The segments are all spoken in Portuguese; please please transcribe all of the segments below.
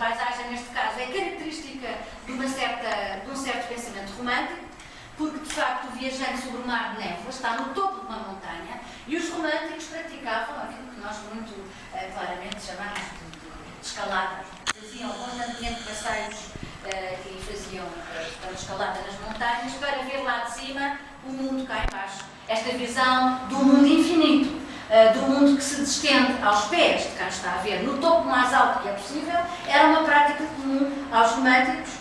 paisagem, neste caso, é característica de um certo pensamento romântico, porque, de facto, o viajante sobre o mar de névoa está no topo de uma montanha e os românticos praticavam aquilo que nós muito claramente chamamos de escalada. Faziam constantemente passeios e faziam escalada nas montanhas para ver lá de cima o mundo cá embaixo. Esta visão do mundo infinito, do mundo que se estende aos pés de quem está a ver, no topo mais alto que é possível, era uma prática comum aos românticos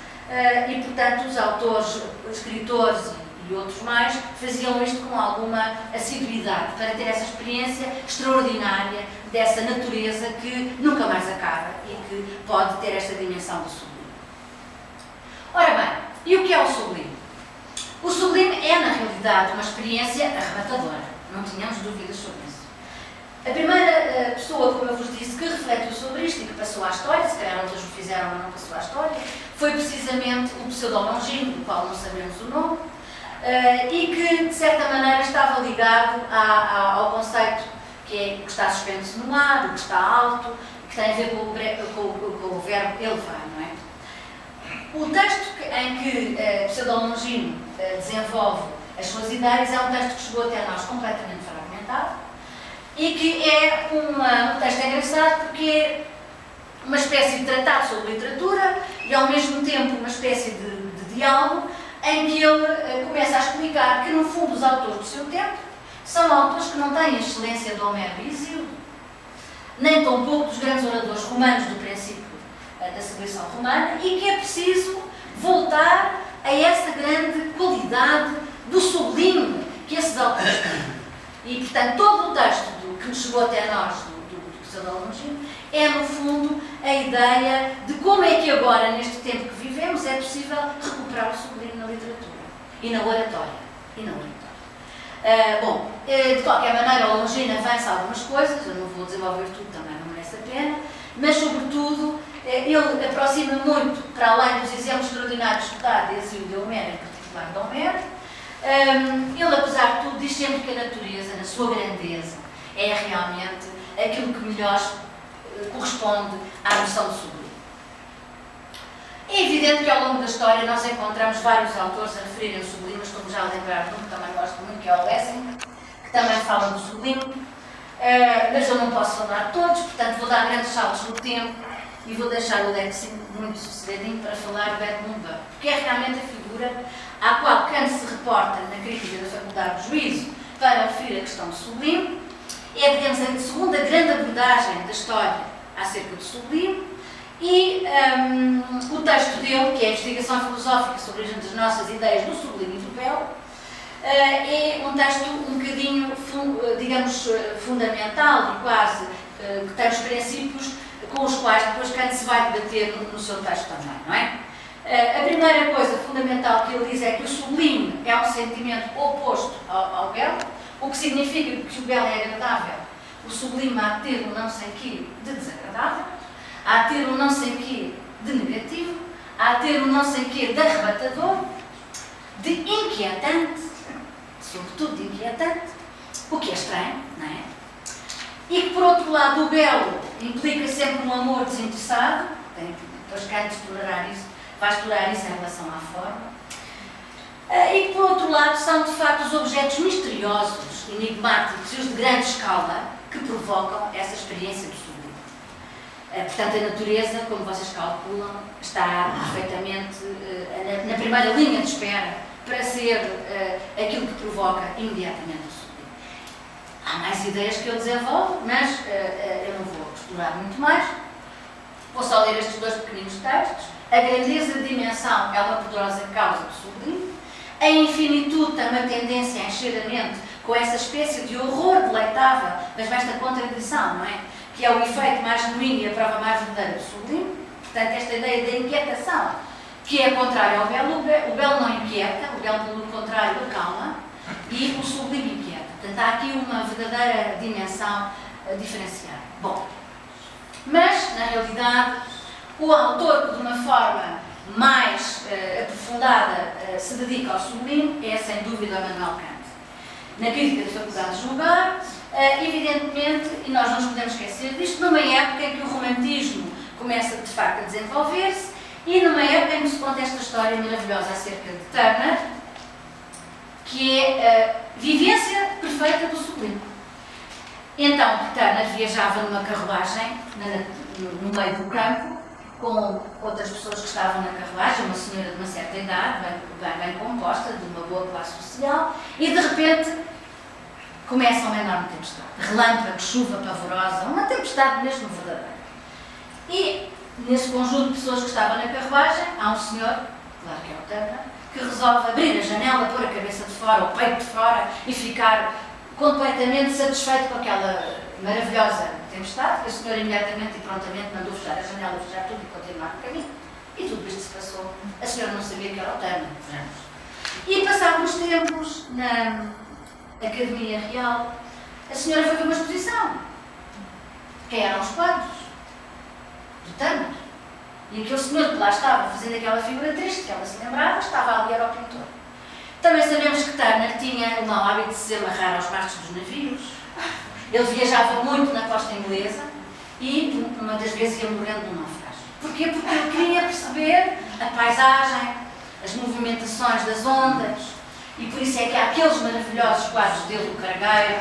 e, portanto, os autores, escritores e outros mais faziam isto com alguma assiduidade para ter essa experiência extraordinária dessa natureza que nunca mais acaba e que pode ter esta dimensão do sublime. Ora bem, e o que é o sublime? O sublime é, na realidade, uma experiência arrebatadora, não tínhamos dúvidas sobre isso. A primeira pessoa, como eu vos disse, que refletiu sobre isto e que passou à história, se calhar outras o fizeram, mas não passou à história, foi precisamente o Pseudo-Longino, do qual não sabemos o nome, e que, de certa maneira, estava ligado ao conceito que está suspenso no ar, o que está alto, que tem a ver com o verbo elevar, não é? O texto em que Pseudo-Longino desenvolve as suas ideias é um texto que chegou até nós completamente fragmentado e que é um texto engraçado porque é uma espécie de tratado sobre literatura e, ao mesmo tempo, uma espécie de diálogo em que ele começa a explicar que, no fundo, os autores do seu tempo são autores que não têm a excelência do Homero e Hesíodo, nem tão pouco dos grandes oradores romanos do princípio da civilização romana, e que é preciso voltar a essa grande qualidade do sublime que esses autores têm. E, portanto, todo o texto que nos chegou até nós, do Pseudo-Longino, é, no fundo, a ideia de como é que agora, neste tempo que vivemos, é possível recuperar o sublime na literatura e na oratória. Bom, de qualquer maneira, o Longino avança algumas coisas, eu não vou desenvolver tudo, também não merece a pena, mas, sobretudo, ele aproxima muito, para além dos exemplos extraordinários que dá de Hesíodo e Homero, em particular de Homero. Ele, apesar de tudo, diz sempre que a natureza, na sua grandeza, é realmente aquilo que melhor corresponde à noção do sublime. É evidente que, ao longo da história, nós encontramos vários autores a referirem o sublime, mas como já lembraram, que também gosto muito, que é o Lessing, que também fala do sublime, mas eu não posso falar de todos, portanto vou dar grandes saltos no tempo e vou deixar o Lessing muito sossegadinho para falar de Edmund Burke, porque é realmente a figura à qual Kant se reporta na crítica da Faculdade do Juízo para referir a questão do sublime. É, digamos, a segunda grande abordagem da história acerca do sublime, e o texto dele, que é a investigação filosófica sobre a origem das nossas ideias do sublime e do belo, é um texto um bocadinho, digamos, fundamental e quase que tem os princípios com os quais depois Kant se vai debater no seu texto também, não é? A primeira coisa fundamental que ele diz é que o sublime é um sentimento oposto ao belo, o que significa que o belo é agradável. O sublime há de ter um não sei quê de desagradável, há de ter um não sei quê de negativo, há de ter um não sei quê de arrebatador, de inquietante, sobretudo de inquietante, o que é estranho, não é? E que, por outro lado, o belo implica sempre um amor desinteressado, depois Kant vai explorar isso em relação à forma, e que, por outro lado, são de facto os objetos misteriosos, enigmáticos e os de grande escala que provocam essa experiência do sublime. Portanto, a natureza, como vocês calculam, está perfeitamente na primeira linha de espera para ser aquilo que provoca imediatamente o sublime. Há mais ideias que ele desenvolve, mas eu não vou explorar muito mais. Vou só ler estes dois pequeninos textos. A grandeza de dimensão é uma poderosa causa do sublime. A infinitude tem uma tendência a encher a mente com essa espécie de horror deleitável, mas esta contradição, não é? Que é o efeito mais genuíno e a prova mais verdadeira do sublime. Portanto, esta ideia da inquietação, que é contrária ao belo. O belo não inquieta, o belo, pelo contrário, acalma, e o sublime inquieta. Portanto, há aqui uma verdadeira dimensão diferenciada. Bom, mas, na realidade, o autor que, de uma forma mais aprofundada, se dedica ao sublime é, sem dúvida, Immanuel Kant. Na crítica da Faculdade de Julgar, evidentemente, e nós não nos podemos esquecer disto, numa época em que o romantismo começa de facto a desenvolver-se, e numa época em que se conta esta história maravilhosa acerca de Turner, que é a vivência perfeita do sublime. Então, Turner viajava numa carruagem no meio do campo, com outras pessoas que estavam na carruagem, uma senhora de uma certa idade, bem composta, de uma boa classe social, e de repente começa uma enorme tempestade. Relâmpago, chuva pavorosa, uma tempestade mesmo verdadeira. E nesse conjunto de pessoas que estavam na carruagem, há um senhor, claro que é o Turner, que resolve abrir a janela, pôr a cabeça de fora, o peito de fora e ficar completamente satisfeito com aquela maravilhosa tempestade, que a senhora imediatamente e prontamente mandou fechar a janela, fechar tudo e continuar no caminho. E tudo isto se passou. A senhora não sabia que era o Turner, vejamos. E passados uns tempos, na Academia Real, a senhora foi ver uma exposição. Quem eram os quadros? Do Turner. E aquele senhor que lá estava fazendo aquela figura triste, que ela se lembrava, estava ali, era o pintor. Também sabemos que Turner tinha o mau hábito de se amarrar aos mastros dos navios. Ele viajava muito na costa inglesa e, uma das vezes, ia morrendo num naufrágio. Porquê? Porque ele queria perceber a paisagem, as movimentações das ondas, e por isso é que há aqueles maravilhosos quadros dele, o Cargueiro,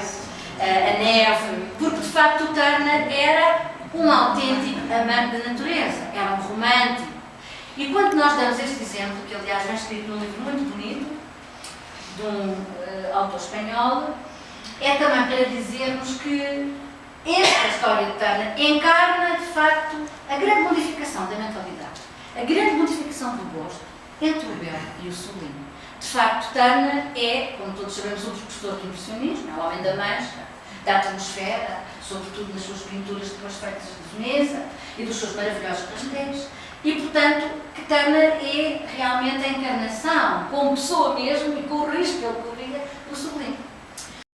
a neve, porque, de facto, o Turner era um autêntico amante da natureza, era um romântico. E quando nós damos este exemplo, que aliás vem escrito num livro muito bonito, de um autor espanhol, é também para dizermos que esta história de Turner encarna, de facto, a grande modificação da mentalidade, a grande modificação do gosto entre o belo e o sublime. De facto, Turner é, como todos sabemos, o precursor do impressionismo, é o homem da mancha, da atmosfera, sobretudo nas suas pinturas depois feitas de Veneza e dos seus maravilhosos pastéis. E, portanto, que Turner é realmente a encarnação, como pessoa mesmo e com o risco que ele corria, do sublime.